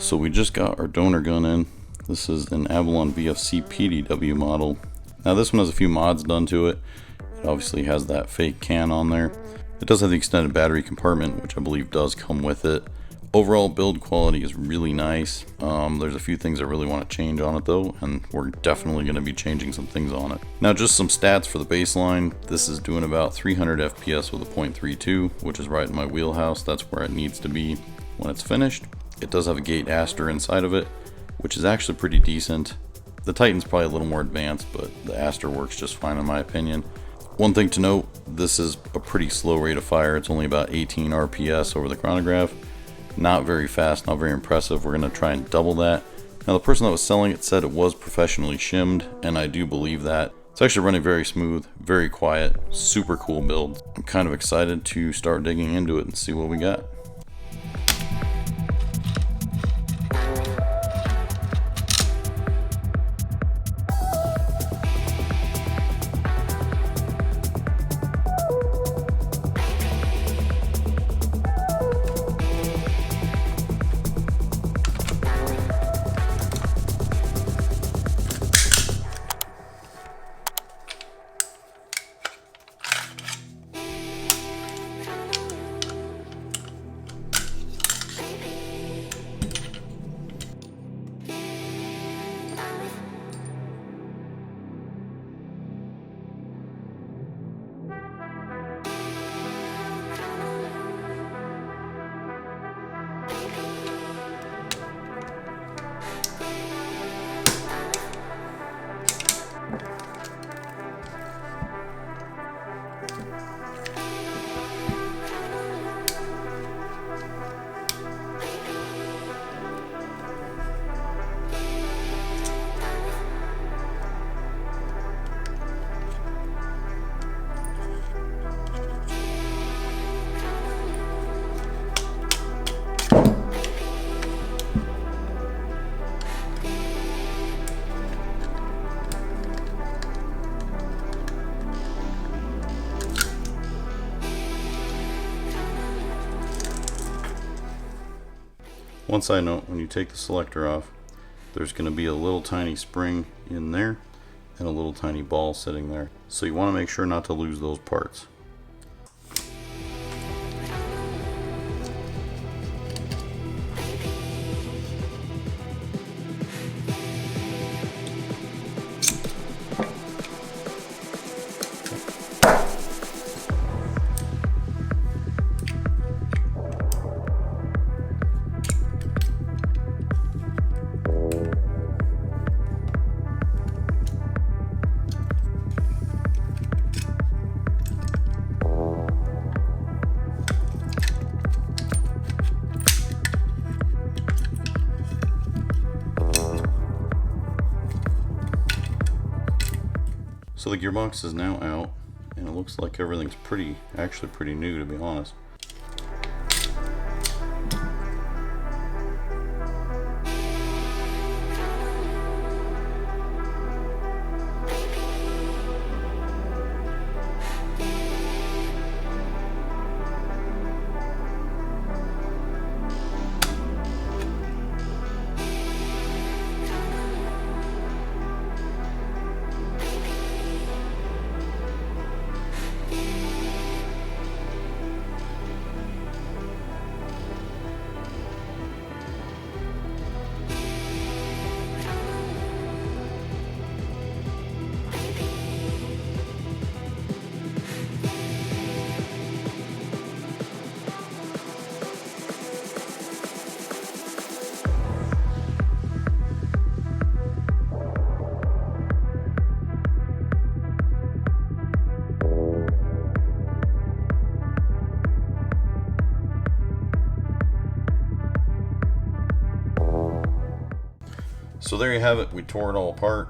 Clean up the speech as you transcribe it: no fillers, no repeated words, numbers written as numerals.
So we just got our donor gun in. This is an Avalon VFC PDW model. Now this one has a few mods done to it. It obviously has that fake can on there. It does have the extended battery compartment, which I believe does come with it. Overall build quality is really nice. There's a few things I really want to change on it though, and we're definitely going to be changing some things on it. Now just some stats for the baseline. This is doing about 300 FPS with a .32, which is right in my wheelhouse. That's where it needs to be when it's finished. It does have a gate Aster inside of it, which is actually pretty decent. The Titan's probably a little more advanced, but the Aster works just fine in my opinion. One thing to note, this is a pretty slow rate of fire. It's only about 18 RPS over the chronograph. Not very fast, not very impressive. We're going to try and double that. Now the person that was selling it said it was professionally shimmed, and I do believe that. It's actually running very smooth, very quiet, super cool build. I'm kind of excited to start digging into it and see what we got. One side note, when you take the selector off, there's going to be a little tiny spring in there and a little tiny ball sitting there. So you want to make sure not to lose those parts. So the gearbox is now out, and it looks like everything's actually pretty new, to be honest. So there you have it. We tore it all apart.